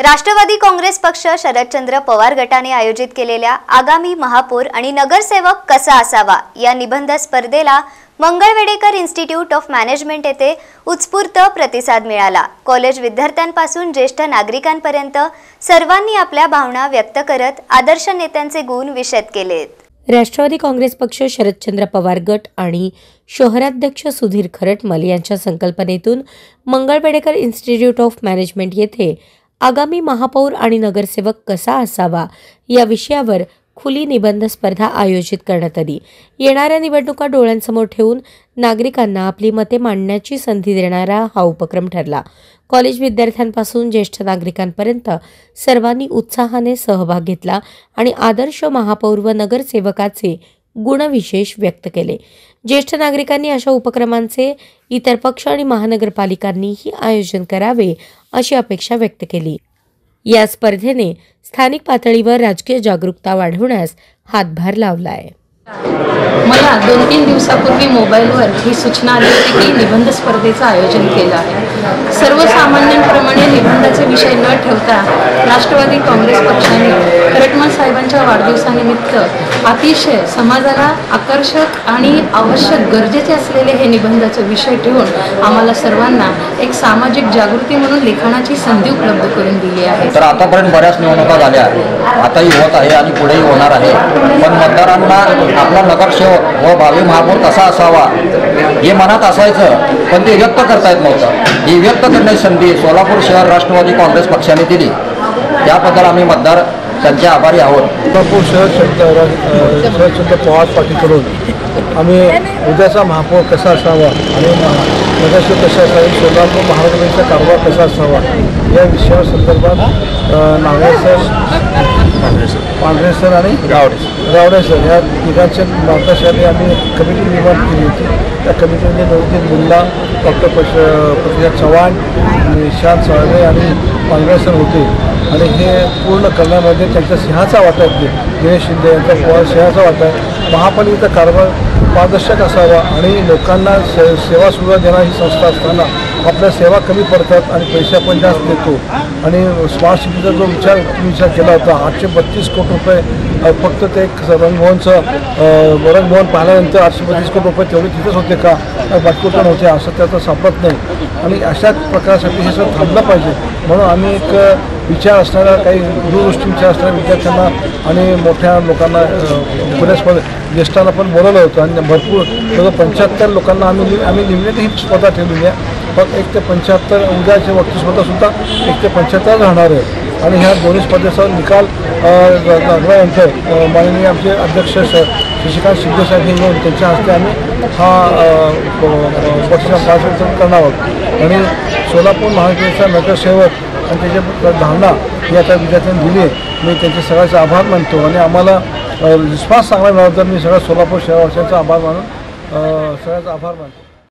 राष्ट्रवादी काँग्रेस पक्ष शरदचंद्र पवार गटाने आयोजित केलेल्या आगामी महापौर आणि नगरसेवक कसा असावा या निबंध स्पर्धेला मंगळवेडेकर इन्स्टिट्यूट ऑफ मॅनेजमेंट येथे उत्स्फूर्त प्रतिसाद मिळाला। कॉलेज विद्यार्थ्यांपासून ज्येष्ठ नागरिकांपर्यंत सर्वांनी आपल्या भावना व्यक्त करत आदर्श नेत्यांचे गुण विशद केलेत। राष्ट्रवादी काँग्रेस पक्ष शरदचंद्र पवार गट आणि शहराध्यक्ष सुधीर खरटमल यांच्या संकल्पनेतून मंगळवेडेकर इन्स्टिट्यूट ऑफ मॅनेजमेंट येथे आगामी महापौर आणि नगरसेवक कसा असावा या विषयावर खुली निबंध स्पर्धा आयोजित करण्यात आली। येणाऱ्या निवडणुका डोळ्यांसमोर ठेवून नागरिकांना आपली मते मांडण्याची संधी देणारा हा उपक्रम ठरला। कॉलेज विद्यार्थ्यांपासून ज्येष्ठ नागरिकांपर्यंत सर्वांनी उत्साहाने सहभाग घेतला आणि आदर्श महापौर व नगरसेवकाचे गुणविशेष व्यक्त केले। ज्येष्ठ नागरिकांनी अशा उपक्रमांचे इतर पक्ष आणि महानगरपालिकांनीही आयोजन करावे अशी अपेक्षा व्यक्त केली। या स्पर्धेने स्थानिक पातळीवर राजकीय जागरूकता वाढवण्यास हातभार लावलाय। मला 2-3 दिवसापूर्वी मोबाईलवर ही सूचना आली होती की निबंध स्पर्धेचं आयोजन केलं आहे। सर्वसामान्यांप्रमाणे निबंधाचे विषय न ठेवता राष्ट्रवादी काँग्रेस पक्षाने खरटमल साहेबांच्या वाढदिवसानिमित्त अतिशय समाजाला आकर्षक आणि आवश्यक गरजेचे असलेले हे निबंधाचे विषय ठेवून आम्हाला सर्वांना एक सामाजिक जागृती म्हणून लेखनाची संधी उपलब्ध करून दिली आहे। तर आतापर्यंत बऱ्याच निवडणुका झाल्या, आताही होत आहे आणि पुढेही होणार आहे। पण मतदारांना आपला नगरसेवक व भावी महापौर कसा असावा हे मनात असायचं, पण ते व्यक्त करता येत नव्हतं। ही व्यक्त करण्याची संधी सोलापूर शहर राष्ट्रवादी काँग्रेस पक्षाने दिली, त्याबद्दल आम्ही मतदार त्यांचे आभारी आहोत। सोलापूर शहर शरदचंद्र पवार पार्टीकडून आम्ही उद्याचा महापौर कसा असावा आणि नगरसेवक कसा असावा, सोलापूर महानगरपालिकेचा कारभार कसा असावा या विषयावर संदर्भात पांढरे सर आणि गावडे सर या तिघांच्या मार्गदर्शनाने आम्ही कमिटी निर्माण केली होती। त्या कमिटीमध्ये नवदीप मुल्ला, डॉक्टर प्रतिभा चव्हाण, निशांत साळवे आणि पांढरे सर होते आणि हे पूर्ण करण्यामध्ये त्यांचा सिंहाचा वाटा आहे। दिनेश शिंदे यांचा पवार सिंहाचा वाटा आहे। महापालिकेचा कारभार पारदर्शक असावा आणि लोकांना सेवा सुविधा देणारी संस्था असताना आपल्या सेवा कमी पडतात आणि पैसे आपण जास्त देतो आणि स्मार्ट सिटीचा जो विचार केला होता 832 कोटी रुपये फक्त ते रंगभवन पाहिल्यानंतर 832 कोटी रुपये तेवढे तिथेच होते का, बाकी कुठे नव्हते असं त्याचं सापडत नाही आणि अशाच प्रकारासाठी हे सगळं थांबलं पाहिजे। म्हणून आम्ही एक विचार असणाऱ्या काही दूरदृष्टी विचार असणाऱ्या विद्यार्थ्यांना आणि मोठ्या लोकांना ज्येष्ठांना पण बोलवलं होतं आणि भरपूर 75 लोकांना आम्ही निवडण्यात ही स्पर्धा ठेवलेली आहे। पण 1 ते 75 उद्याची वक्ती स्पर्धासुद्धा 1 ते 75 राहणार आहे आणि ह्या दोन्ही स्पर्धेचा निकाल लागल्यानंतर माननीय आमचे अध्यक्ष शशिकांत शिंदे साहेब हे येऊन त्यांच्या हस्ते आम्ही हा बक्षीस पास करणार आहोत आणि सोलापूर महानगरपालिकेचा नगरसेवक आणि त्याच्या धारणा ही आता विद्यार्थ्यांनी दिली आहे। मी त्यांचे सगळ्यांचे आभार मानतो आणि आम्हाला रिस्पॉन्स चांगला मिळाला तर मी सगळ्या सोलापूर शहरवासियांचा आभार मानून सगळ्यांचा आभार मानतो।